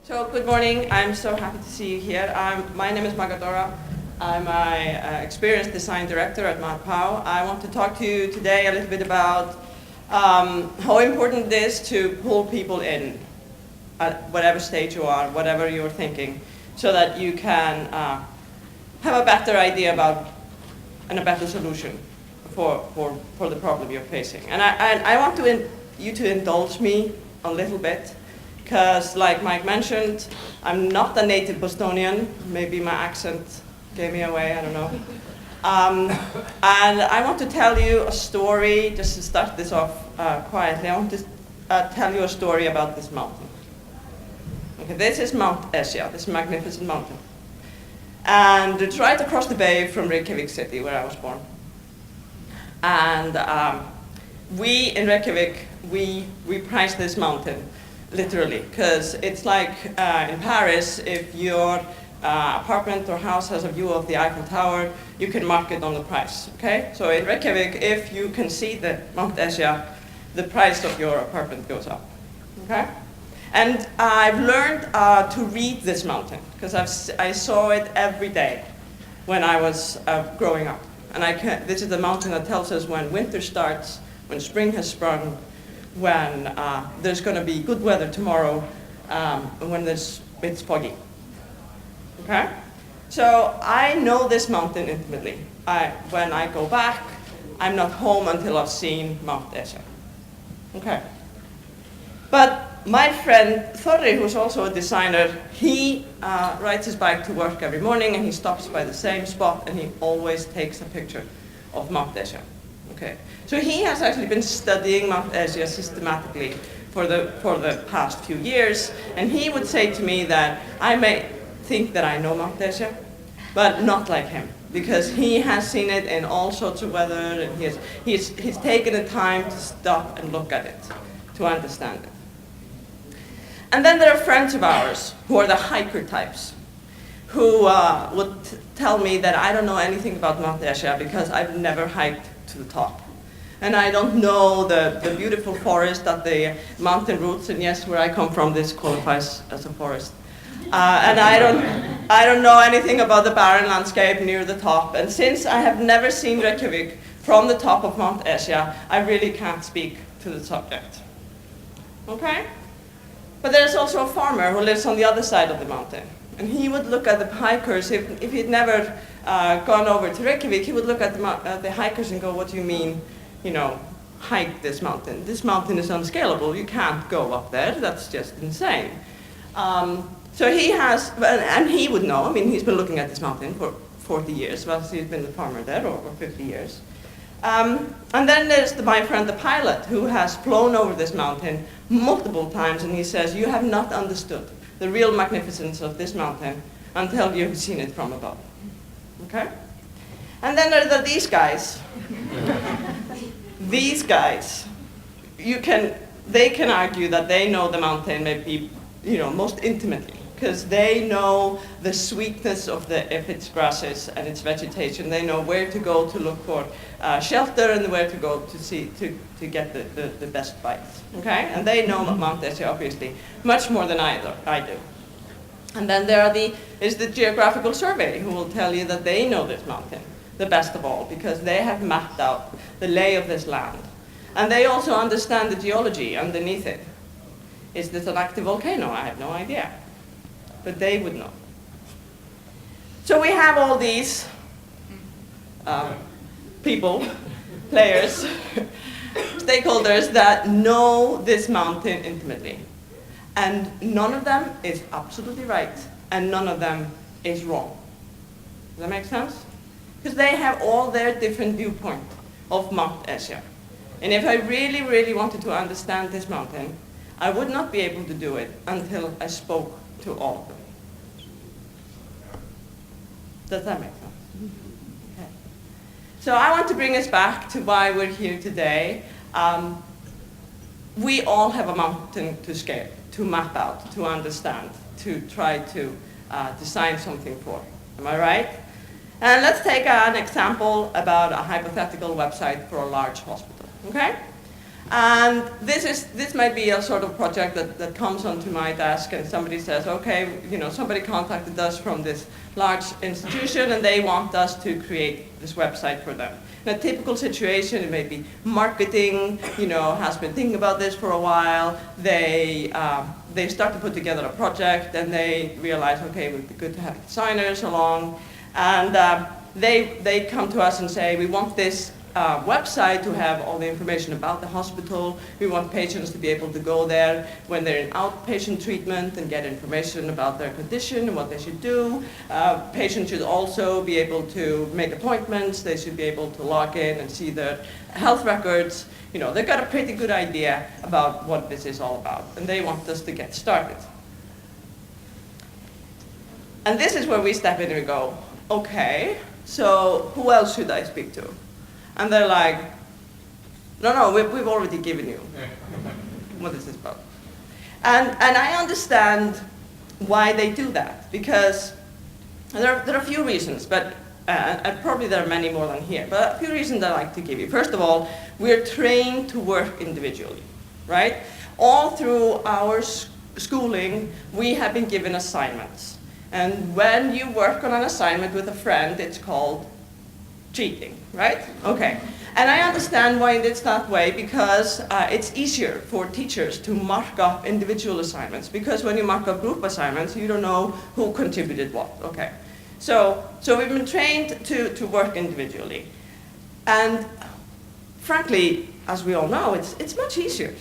So good morning. I'm so happy to see you here. My name is Magga Dora. I'm an experienced design director at MadPow. I want to talk to you today a little bit about how important it is to pull people in at whatever stage you are, whatever you're thinking, so that you can have a better idea about and a better solution for the problem you're facing. And I want you to indulge me a little bit, because like Mike mentioned, I'm not a native Bostonian. Maybe my accent gave me away, I don't know. And I want to tell you a story, just to start this off quietly. I want to tell you a story about this mountain. Okay, this is Mount HxR, this magnificent mountain. And it's right across the bay from Reykjavik city, where I was born. And we in Reykjavik, we price this mountain, literally, because it's like in Paris, if your apartment or house has a view of the Eiffel Tower, you can mark it on the price, okay? So in Reykjavik, if you can see the Mount HxR, the price of your apartment goes up, okay? And I've learned to read this mountain, because I saw it every day when I was growing up. And this is the mountain that tells us when winter starts, when spring has sprung, when there's going to be good weather tomorrow, when it's foggy. Okay? So I know this mountain intimately. When I go back, I'm not home until I've seen Mount HxR. Okay. But my friend Thorri, who's also a designer, he rides his bike to work every morning, and he stops by the same spot, and he always takes a picture of Mount HxR. Okay. So he has actually been studying Mount HxR systematically for the past few years, and he would say to me that I may think that I know Mount HxR, but not like him, because he has seen it in all sorts of weather, and he's taken the time to stop and look at it, to understand it. And then there are friends of ours who are the hiker types, who would tell me that I don't know anything about Mount HxR because I've never hiked to the top. And I don't know the beautiful forest that the mountain roots, and yes, where I come from, this qualifies as a forest. And I don't know anything about the barren landscape near the top. And since I have never seen Reykjavik from the top of Mount HxR, I really can't speak to the subject. Okay? But there's also a farmer who lives on the other side of the mountain. And he would look at the hikers, if he'd never gone over to Reykjavik, he would look at the hikers and go, what do you mean, hike this mountain? This mountain is unscalable. You can't go up there. That's just insane. So he has, and he would know, I mean, he's been looking at this mountain for 40 years, well, he's been a farmer there, or 50 years. And then there's my friend the pilot, who has flown over this mountain multiple times, and he says, you have not understood the real magnificence of this mountain until you've seen it from above. Okay? And then there are these guys. These guys, they can argue that they know the mountain maybe, most intimately, because they know the sweetness of its grasses and its vegetation. They know where to go to look for shelter, and where to go to get the best bites. Okay, and they know Mount HxR obviously much more than I do. And then there is the geographical survey, who will tell you that they know this mountain the best of all, because they have mapped out the lay of this land, and they also understand the geology underneath it. Is this an active volcano? I have no idea. But they would know. So we have all these people, players, stakeholders that know this mountain intimately. And none of them is absolutely right, and none of them is wrong. Does that make sense? Because they have all their different viewpoint of Mount HxR. And if I really, really wanted to understand this mountain, I would not be able to do it until I spoke to all of them. Does that make sense? Okay. So I want to bring us back to why we're here today. We all have a mountain to scale, to map out, to understand, to try to design something for. Am I right? And let's take an example about a hypothetical website for a large hospital. Okay? And this might be a sort of project that comes onto my desk and somebody says, okay, somebody contacted us from this large institution and they want us to create this website for them. In a typical situation, it may be marketing, has been thinking about this for a while. They start to put together a project and they realize, okay, it would be good to have designers along. And they come to us and say, we want this website to have all the information about the hospital. We want patients to be able to go there when they're in outpatient treatment and get information about their condition and what they should do. Patients should also be able to make appointments. They should be able to log in and see their health records. They've got a pretty good idea about what this is all about, and they want us to get started. And this is where we step in and we go, okay, so who else should I speak to? And they're like, no, we've already given you what this is about. And I understand why they do that, because there are a few reasons, but and probably there are many more than here, but a few reasons I like to give you. First of all, we're trained to work individually, right? All through our schooling, we have been given assignments. And when you work on an assignment with a friend, it's called cheating, right? Okay. And I understand why it's that way, because it's easier for teachers to mark up individual assignments, because when you mark up group assignments, you don't know who contributed what, okay? So we've been trained to work individually. And frankly, as we all know, it's much easier,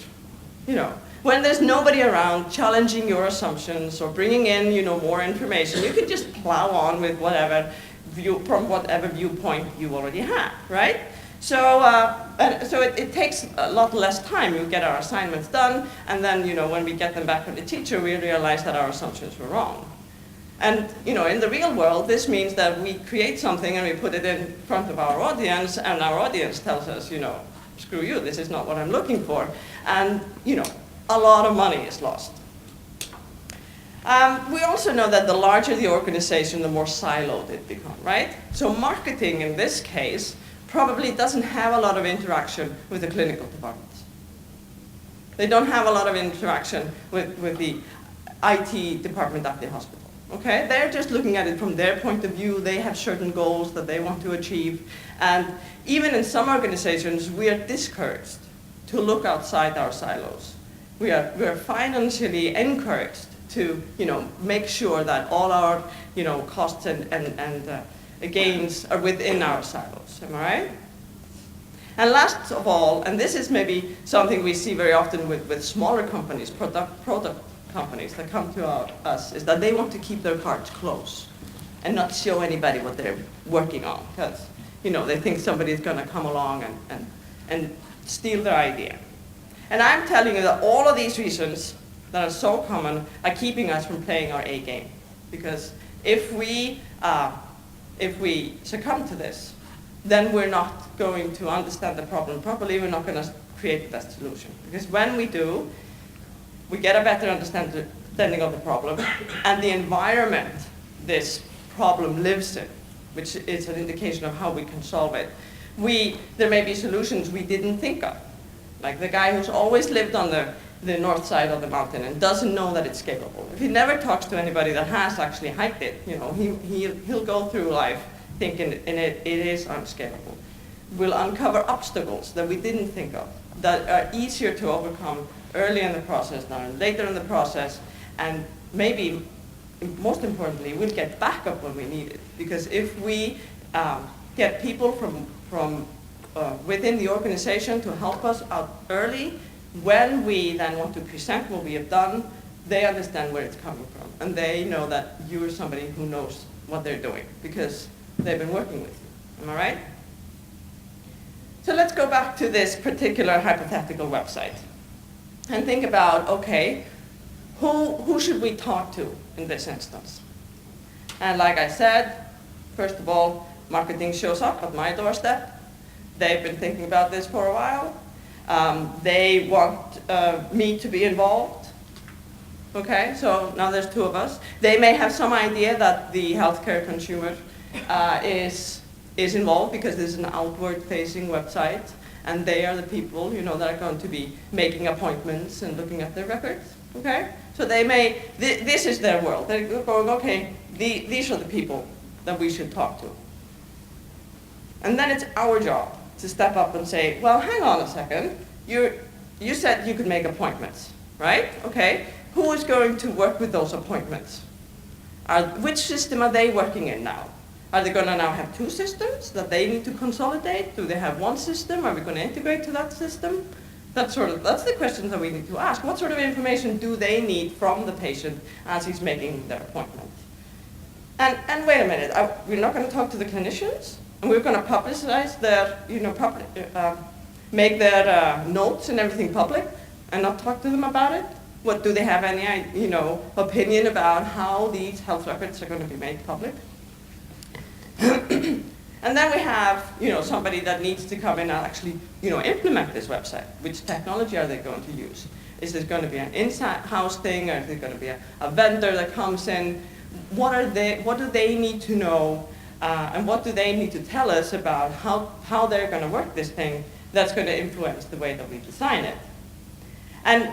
When there's nobody around challenging your assumptions or bringing in, more information, you can just plow on with whatever from whatever viewpoint you already have, right? So it takes a lot less time. We get our assignments done, and then when we get them back from the teacher, we realize that our assumptions were wrong. And in the real world, this means that we create something and we put it in front of our audience, and our audience tells us, screw you, this is not what I'm looking for, and a lot of money is lost. We also know that the larger the organization, the more siloed it becomes, right? So marketing, in this case, probably doesn't have a lot of interaction with the clinical departments. They don't have a lot of interaction with the IT department at the hospital, okay? They're just looking at it from their point of view. They have certain goals that they want to achieve. And even in some organizations, we are discouraged to look outside our silos. We are financially encouraged to make sure that all our costs and gains are within our silos. Am I right? And last of all, and this is maybe something we see very often with smaller companies, product companies that come to us, is that they want to keep their cards close and not show anybody what they're working on, because they think somebody's going to come along and steal their idea. And I'm telling you that all of these reasons that are so common are keeping us from playing our A game. Because if we succumb to this, then we're not going to understand the problem properly. We're not going to create the best solution. Because when we do, we get a better understanding of the problem and the environment this problem lives in, which is an indication of how we can solve it. There may be solutions we didn't think of. Like the guy who's always lived on the north side of the mountain and doesn't know that it's scalable. If he never talks to anybody that has actually hiked it, he'll go through life thinking it is unscalable. We'll uncover obstacles that we didn't think of, that are easier to overcome early in the process than later in the process, and maybe, most importantly, we'll get backup when we need it. Because if we get people from within the organization to help us out early, when we then want to present what we have done, they understand where it's coming from. And they know that you are somebody who knows what they're doing because they've been working with you. Am I right? So let's go back to this particular hypothetical website and think about, okay, who should we talk to in this instance? And like I said, first of all, marketing shows up at my doorstep. They've been thinking about this for a while. They want me to be involved. Okay, so now there's two of us. They may have some idea that the healthcare consumer is involved because this is an outward-facing website, and they are the people, that are going to be making appointments and looking at their records, okay? So they may, this is their world. They're going, okay, these are the people that we should talk to. And then it's our job to step up and say, well, hang on a second. You said you could make appointments, right? Okay, who is going to work with those appointments? Which system are they working in now? Are they going to now have two systems that they need to consolidate? Do they have one system? Are we going to integrate to that system? That's the questions that we need to ask. What sort of information do they need from the patient as he's making their appointment? And wait a minute, we're not going to talk to the clinicians? And we're going to publicize their, make their notes and everything public and not talk to them about it? What, do they have any, opinion about how these health records are going to be made public? And then we have, somebody that needs to come in and actually, implement this website. Which technology are they going to use? Is this going to be an in-house thing, or is it going to be a vendor that comes in? What do they need to know, and what do they need to tell us about how they're going to work this thing that's going to influence the way that we design it? And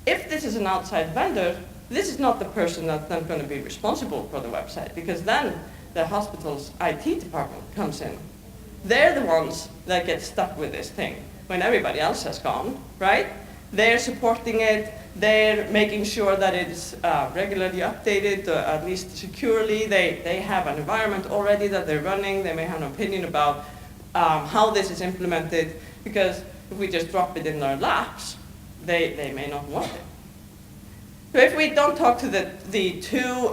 if this is an outside vendor, this is not the person that's then going to be responsible for the website, because then the hospital's IT department comes in. They're the ones that get stuck with this thing when everybody else has gone, right? They're supporting it. They're making sure that it's regularly updated, at least securely. They have an environment already that they're running. They may have an opinion about how this is implemented, because if we just drop it in their laps, they may not want it. So if we don't talk to the two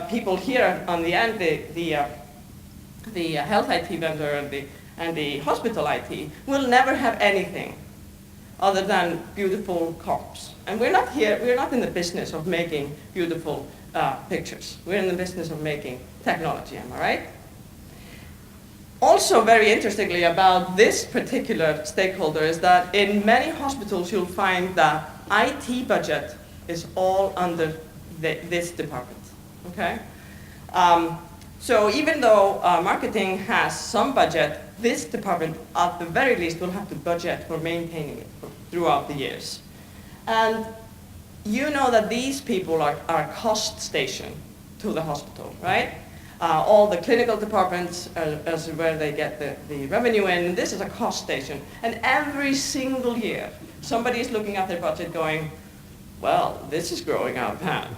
people here on the end, the health IT vendor and the hospital IT, we'll never have anything other than beautiful comps. And we're not in the business of making beautiful pictures. We're in the business of making technology, am I right? Also, very interestingly about this particular stakeholder is that in many hospitals you'll find that IT budget is all under this department, okay? So even though marketing has some budget, this department at the very least will have to budget for maintaining it throughout the years. And you know that these people are a cost station to the hospital, right? All the clinical departments is where they get the revenue in. This is a cost station. And every single year, somebody is looking at their budget going, well, this is growing out of hand.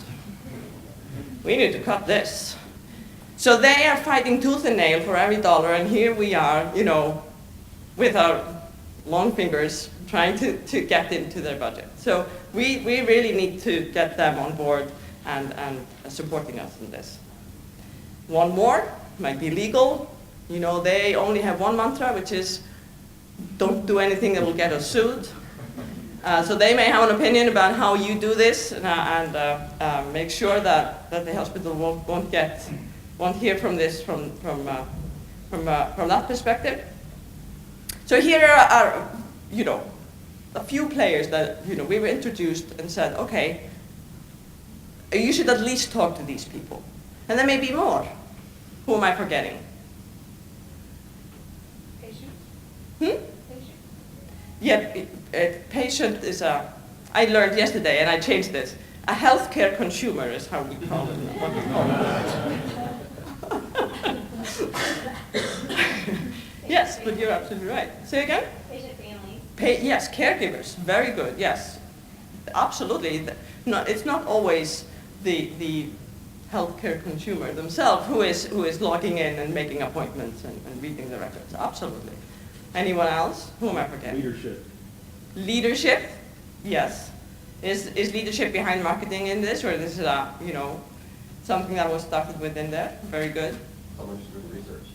We need to cut this. So they are fighting tooth and nail for every dollar, and here we are, with our long fingers trying to get into their budget. So we really need to get them on board and supporting us in this. One more, might be legal. They only have one mantra, which is don't do anything that will get us sued. So they may have an opinion about how you do this and make sure that the hospital won't hear from this from that perspective. So here are a few players that we were introduced and said, okay, you should at least talk to these people. And there may be more. Who am I forgetting? Patient. Patient. Yeah, patient is I learned yesterday, and I changed this. A healthcare consumer is how we call it. What we call it. Yes, but you're absolutely right. Say again? Patient families. Yes, caregivers. Very good. Yes, absolutely. No, it's not always the healthcare consumer themselves who is logging in and making appointments and reading the records. Absolutely. Anyone else? Who am I forgetting? Leadership. Leadership, yes. Is leadership behind marketing in this, or this is something that was started within there? Very good. How much is research?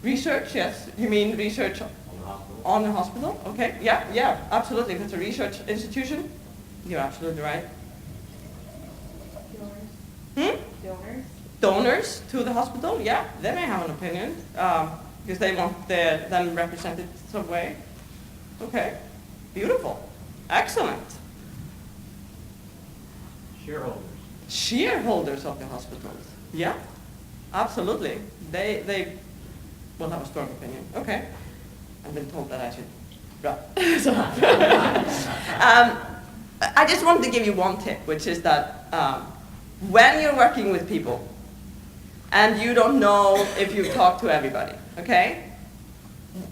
Research, yes. You mean research On the hospital? on the hospital? Okay, yeah, absolutely. If it's a research institution, you're absolutely right. Donors. Donors. Donors to the hospital, yeah, they may have an opinion because they want them represented some way. Okay, beautiful, excellent. Shareholders. Shareholders of the hospitals, yeah, absolutely. They will have a strong opinion. Okay, I've been told that I should Right. So, I just wanted to give you one tip, which is that when you're working with people and you don't know if you talk to everybody, okay?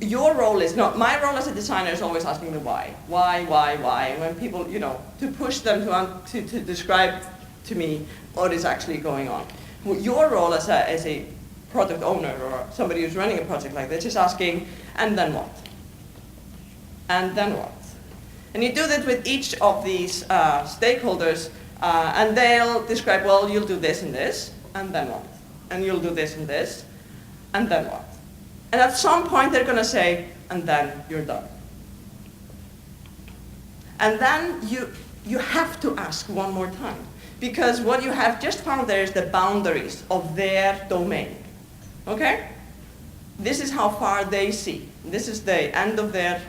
Your role is not, my role as a designer is always asking the why. Why? When people, you know, to push them to describe to me what is actually going on. Your role as a product owner or somebody who's running a project like this is asking, and then what? And then what? And you do that with each of these stakeholders, and they'll describe, well, you'll do this and this, and then what? And you'll do this and this, and then what? And at some point they're going to say, and then you're done. And then you have to ask one more time. Because what you have just found there is the boundaries of their domain. Okay? This is how far they see. This is the end of their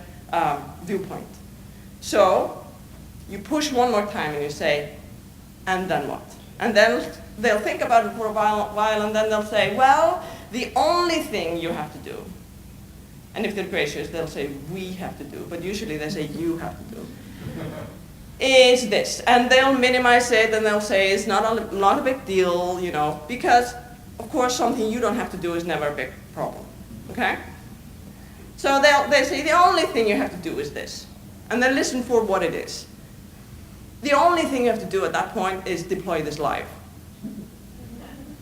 viewpoint. So you push one more time and you say, and then what? And then they'll think about it for a while and then they'll say, well, the only thing you have to do, and if they're gracious, they'll say, we have to do, but usually they say, you have to do, is this. And they'll minimize it and they'll say, it's not a big deal, you know, because, of course, something you don't have to do is never a big problem, okay? So they say, the only thing you have to do is this. And then listen for what it is. The only thing you have to do at that point is deploy this live.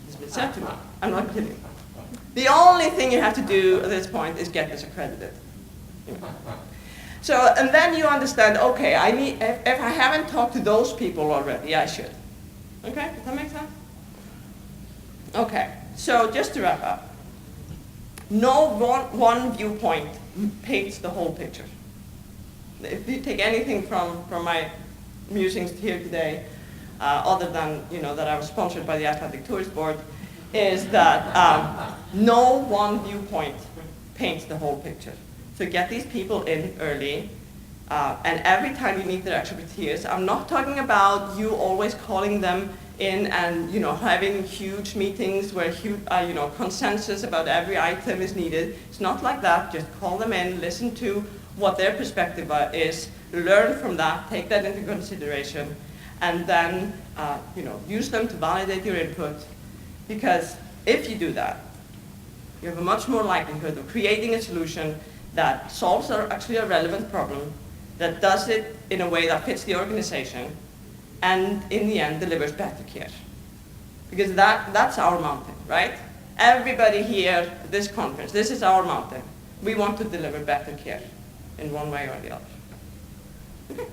It's been said to me. I'm not kidding. The only thing you have to do at this point is get this accredited. You know. So, and then you understand, okay, if I haven't talked to those people already, I should. Okay, does that make sense? Okay, so just to wrap up. No one viewpoint paints the whole picture. If you take anything from my musings here today, other than, you know, that I was sponsored by the Icelandic Tourist Board, is that no one viewpoint paints the whole picture. So get these people in early, and every time you need their expertise, I'm not talking about you always calling them in and, you know, having huge meetings where huge, you know, consensus about every item is needed. It's not like that. Just call them in, listen to what their perspective is, learn from that, take that into consideration, and then, you know, use them to validate your input. Because if you do that, you have a much more likelihood of creating a solution that solves actually a relevant problem, that does it in a way that fits the organization, and in the end delivers better care. Because that's our mountain, right? Everybody here at this conference, this is our mountain. We want to deliver better care in one way or the other. Okay.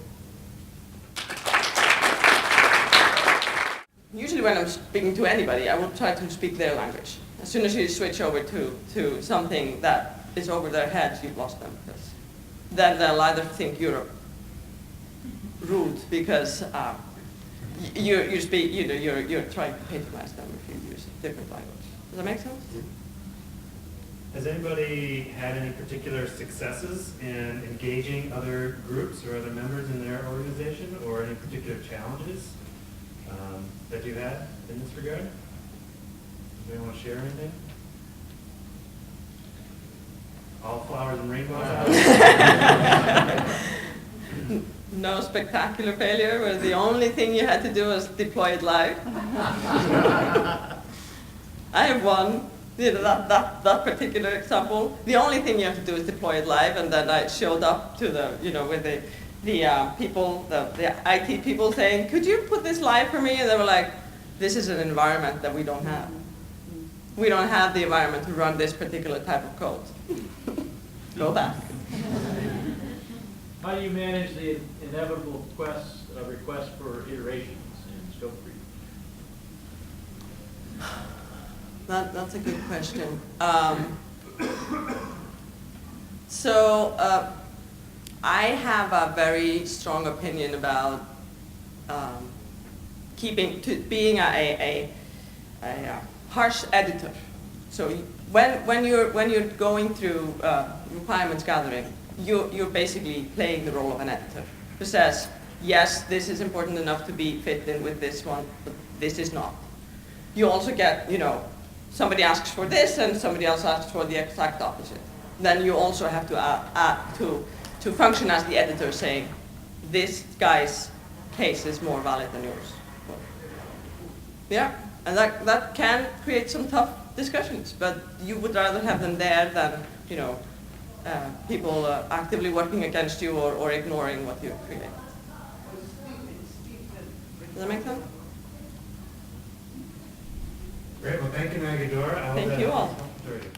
Usually when I'm speaking to anybody, I will try to speak their language. As soon as you switch over to something that is over their heads, you've lost them. Because then they'll either think you're rude because you speak, you know, you're trying to patronize them if you use a different language. Does that make sense? Has anybody had any particular successes in engaging other groups or other members in their organization, or any particular challenges that you've had in this regard? Does anyone want to share anything? All flowers and rainbows out? No spectacular failure where the only thing you had to do was deploy it live. I have one. You know, that particular example, the only thing you have to do is deploy it live, and then I showed up to the, you know, with the people, the IT people saying, could you put this live for me? And they were like, this is an environment that we don't have. We don't have the environment to run this particular type of code. Go back. How do you manage the inevitable request for iterations in scope creep? That's a good question. I have a very strong opinion about being a harsh editor. So when you're going through requirements gathering, you're basically playing the role of an editor who says, yes, this is important enough to be fit in with this one, but this is not. You also get, you know, somebody asks for this and somebody else asks for the exact opposite. Then you also have to to function as the editor saying, this guy's case is more valid than yours. Yeah, and that can create some tough discussions, but you would rather have them there than, you know, people actively working against you or ignoring what you create. Does that make sense? Great, well, thank you, Magga Dora. I hope Thank that you helps all. for you.